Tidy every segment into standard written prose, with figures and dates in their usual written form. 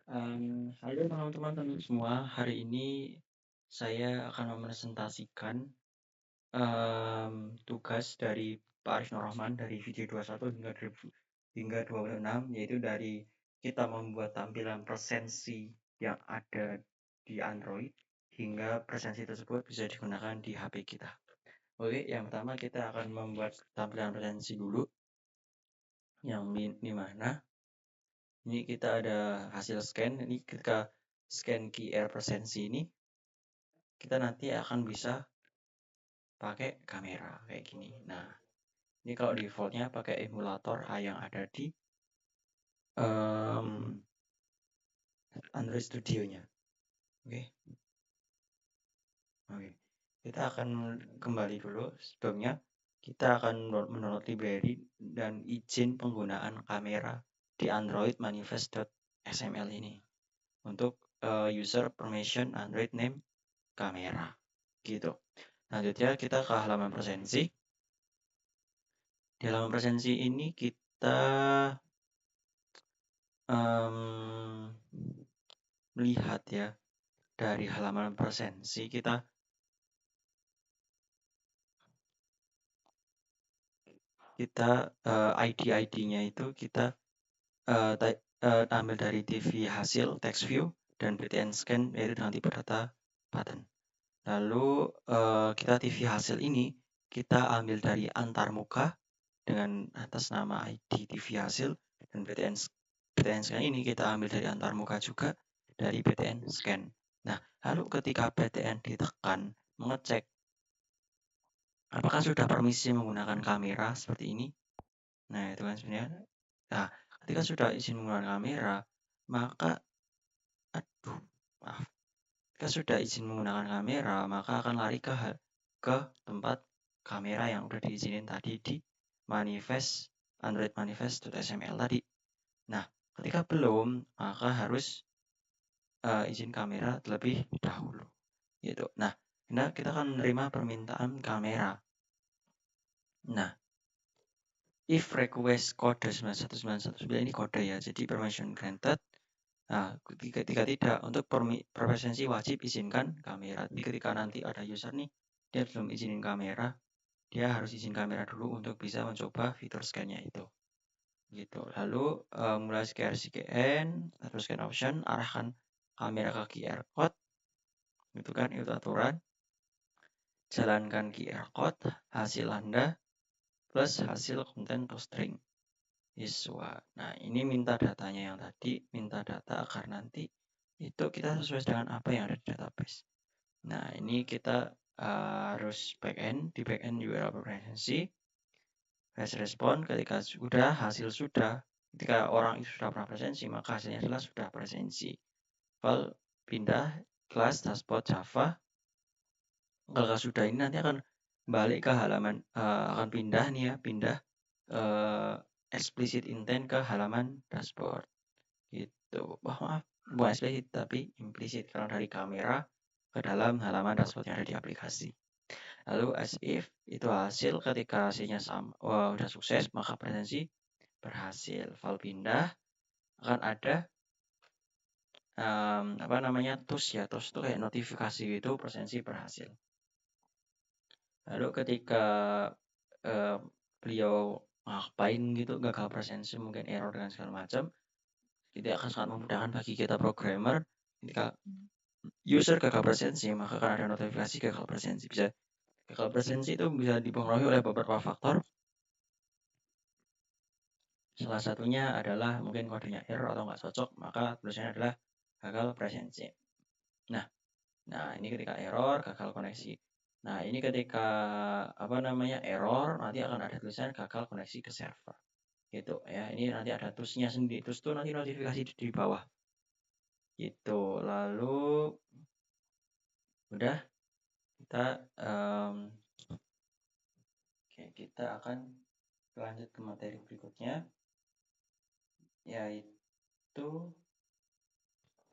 Halo teman-teman semua, hari ini saya akan mempresentasikan tugas dari Pak Arif Nur Rahman dari video 21 hingga 26, yaitu dari kita membuat tampilan presensi yang ada di Android hingga presensi tersebut bisa digunakan di HP kita. Oke, yang pertama kita akan membuat tampilan presensi dulu, yang di mana ini kita ada hasil scan. Ini ketika scan QR presensi ini, kita nanti akan bisa pakai kamera kayak gini. Nah, ini kalau defaultnya pakai emulator yang ada di Android Studio-nya. Oke. Oke. Kita akan kembali dulu. Sebelumnya, kita akan mendownload library dan izin penggunaan kamera di Android manifest.xml ini untuk user permission Android name kamera gitu. Selanjutnya kita ke halaman presensi. Di halaman presensi ini kita melihat ya, dari halaman presensi kita ID-nya itu kita ambil dari TV hasil text view dan BTN scan yaitu dengan tipe data button. Lalu kita TV hasil ini kita ambil dari antarmuka dengan atas nama ID TV hasil, dan BTN scan ini kita ambil dari antarmuka juga dari BTN scan. Nah, lalu ketika BTN ditekan mengecek apakah sudah permisi menggunakan kamera seperti ini. Nah, itu kan sebenarnya. Nah, ketika sudah izin menggunakan kamera, maka ketika sudah izin menggunakan kamera, maka akan lari ke tempat kamera yang udah diizinin tadi di manifest Android manifest.xml tadi. Nah, ketika belum, maka harus izin kamera terlebih dahulu. Gitu. Nah, kita akan menerima permintaan kamera. Nah, if request kode 91919 ini kode ya, jadi permission granted. Nah, ketika tidak, untuk preferensi wajib izinkan kamera. Jadi ketika nanti ada user nih, dia belum izinin kamera, dia harus izin kamera dulu untuk bisa mencoba fitur scan-nya itu. Gitu. Lalu mulai scan, atau scan option, arahkan kamera ke QR code, gitu kan, itu aturan. Jalankan QR code, hasil Anda, plus hasil konten to string siswa. Nah, ini minta datanya yang tadi, minta data agar nanti itu kita sesuai dengan apa yang ada di database. Nah, ini kita harus backend, di backend URL preferensi, fast respond ketika hasil sudah, ketika orang itu sudah pernah presensi, maka hasilnya adalah sudah presensi. File pindah kelas dashboard Java. Kalau sudah ini nanti akan balik ke halaman, akan pindah nih ya, pindah explicit intent ke halaman dashboard gitu. Maaf, bukan explicit tapi implicit, karena dari kamera ke dalam halaman dashboard yang ada di aplikasi. Lalu as if itu hasil, ketika hasilnya udah sukses, maka presensi berhasil. File pindah akan ada TUS ya, TUS itu kayak notifikasi gitu, presensi berhasil. Lalu ketika beliau ngapain gitu, gagal presensi, mungkin error dan segala macam, itu akan sangat memudahkan bagi kita programmer. Ketika user gagal presensi, maka akan ada notifikasi gagal presensi. Gagal presensi itu bisa dipengaruhi oleh beberapa faktor. Salah satunya adalah mungkin kodenya error atau nggak cocok, maka tulisannya adalah gagal presensi. Nah, ini ketika error, gagal koneksi. Nah, ini ketika error, nanti akan ada tulisan gagal koneksi ke server. Gitu ya. Ini nanti ada TUS-nya sendiri. TUS itu nanti notifikasi di bawah. Gitu. Lalu udah kita akan lanjut ke materi berikutnya, yaitu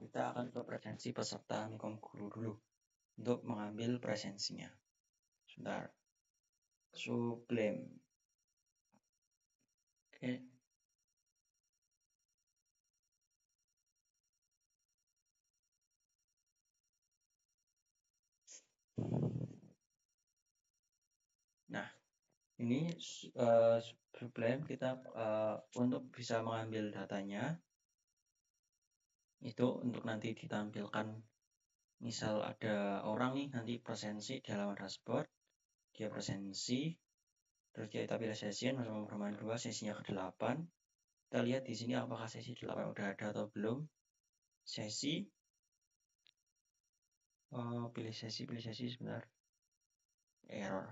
kita akan ke presensi peserta Mikom Guru dulu untuk mengambil presensinya. Sebentar. Sublime. Oke. Ini sublime kita untuk bisa mengambil datanya itu untuk nanti ditampilkan. Misal ada orang nih nanti presensi di halaman dashboard, dia presensi, terus kita pilih session bersama bermain 2, sesinya ke-8. Kita lihat di sini apakah sesi 8 udah ada atau belum. Sesi, pilih sesi sebentar. Error.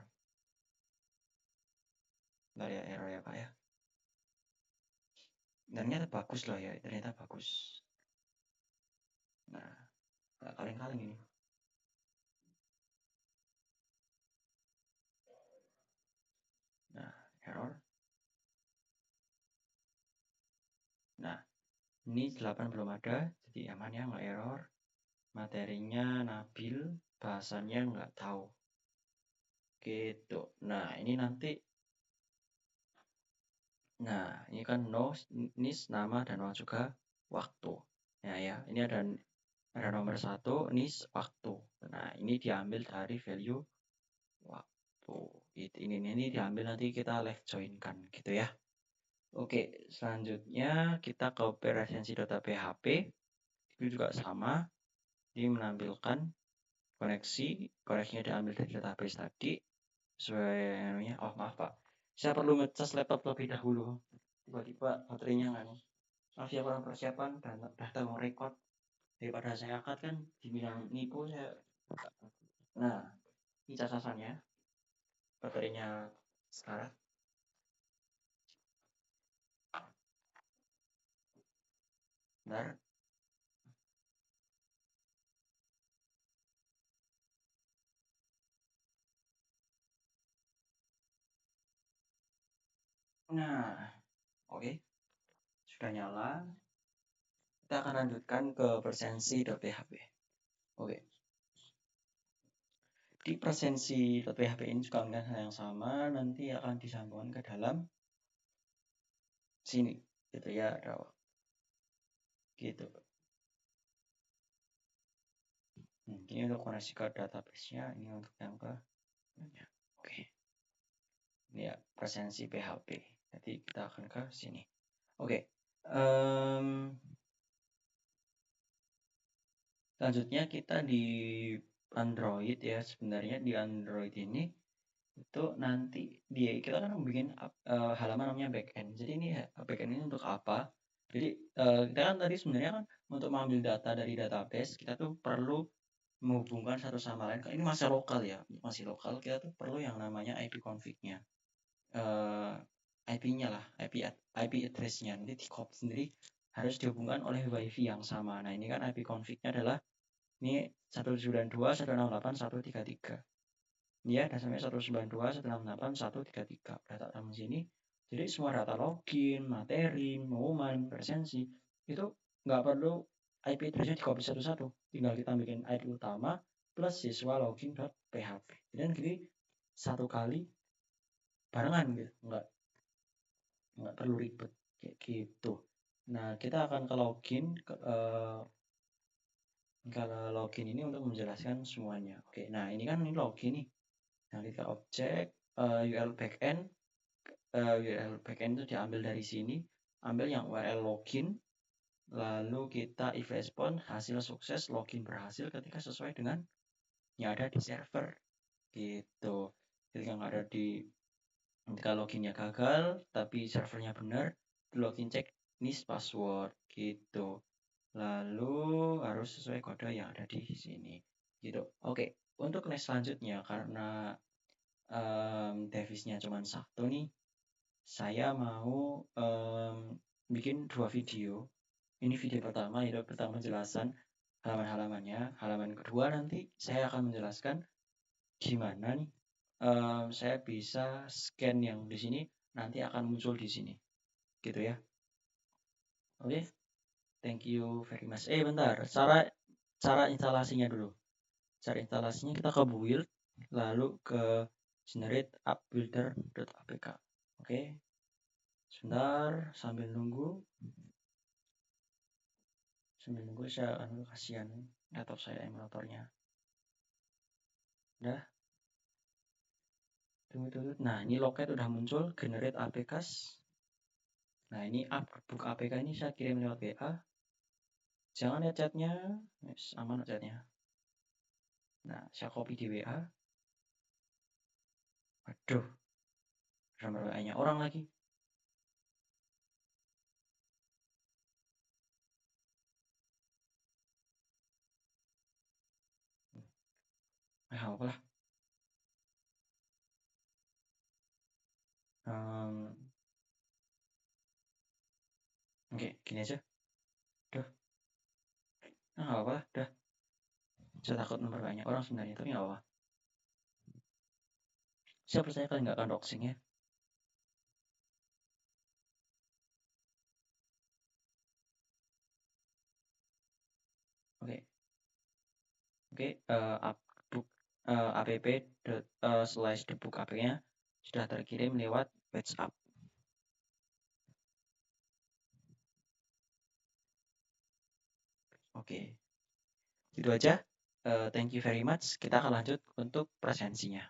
Bentar ya, error ya Pak ya. Ternyata bagus loh ya, ternyata bagus. Nah, kaleng-kaleng ini. Nah, error. Nah, ini 8 belum ada, jadi aman ya, nggak error. Materinya Nabil, bahasanya nggak tahu. Gitu. Nah, ini nanti. Nah, ini kan nis, nama, dan juga waktu. Nah ya, ini ada nomor 1, nis, waktu. Nah, ini diambil dari value waktu. Ini diambil nanti kita left join-kan gitu ya. Oke, selanjutnya kita ke presensi.php. Itu juga sama. Ini menampilkan koneksinya diambil dari database tadi. Sesuai namanya. Oh, maaf Pak. Saya perlu ngecas laptop terlebih dahulu. Tiba-tiba baterainya nggak nih. Maaf ya kurang persiapan dan data mau record. Daripada saya angkat kan dibilang nipu saya. Nah, ini cacasannya. Baterainya sekarang. Bentar. Nah, oke. Sudah nyala. Kita akan lanjutkan ke presensi.php. Oke. Di presensi.php ini juga menggunakan hal yang sama, nanti akan disambungkan ke dalam sini. Gitu ya, gitu. Ini untuk koneksi ke database-nya, ini untuk yang ke oke. Ini ya, presensi PHP. Jadi kita akan ke sini. Oke. Selanjutnya kita di Android ya. Sebenarnya di Android ini itu nanti kita kan bikin halaman namanya backend. Jadi ini backend ini untuk apa? Jadi kita kan tadi sebenarnya kan untuk mengambil data dari database kita tuh perlu menghubungkan satu sama lain. Ini masih lokal ya, masih lokal. Kita tuh perlu yang namanya IP config-nya, IP-nya lah, IP address-nya. Nanti di copy sendiri harus dihubungkan oleh WiFi yang sama. Nah ini kan IP config-nya adalah ini 192.168.133. Ya, dan sampai 192.168.133. Data dalam sini. Jadi semua data login, materi, pengumuman, presensi itu nggak perlu IP address-nya di copy satu-satu. Tinggal kita bikin IP utama plus siswa login.php. Dan jadi satu kali barengan gitu, nggak perlu ribet kayak gitu. Nah, kita akan ke login kalau login ini untuk menjelaskan semuanya. Oke, nah ini kan ini login nih. Nah, kita objek URL backend. URL backend itu diambil dari sini, ambil yang URL login, lalu kita if respond hasil sukses login berhasil ketika sesuai dengan yang ada di server gitu. Ketika nggak ada ketika loginnya gagal tapi servernya benar, login cek nis password gitu. Lalu harus sesuai kode yang ada di sini gitu. Oke, untuk next selanjutnya karena devisnya cuma satu nih, saya mau bikin 2 video. Ini video pertama, yaitu pertama penjelasan halaman-halamannya. Halaman kedua nanti saya akan menjelaskan gimana nih saya bisa scan yang di sini nanti akan muncul di sini. Gitu ya. Oke. Thank you very much. Bentar. Cara instalasinya dulu. Cara instalasinya kita ke build lalu ke generate app builder.apk. Oke. Sebentar sambil nunggu saya kasihan laptop saya emulatornya. Udah. Tunggu. Nah, ini loket udah muncul, generate APKs. Nah, ini book APK ini saya kirim lewat WA. Jangan lihat chatnya, yes, aman chatnya. Nah, saya copy di WA. Aduh, nomor WA-nya orang lagi. Apa lah. Oke, gini aja. Duh, nggak apa-apa lah. Dah, saya takut nomor banyak orang sebenarnya, tapi nggak apa-apa. Saya percaya kalian nggak akan doxing ya. Oke, oke. Book app/debook APK-nya sudah terkirim lewat WhatsApp. Oke, itu aja. Thank you very much. Kita akan lanjut untuk presensinya.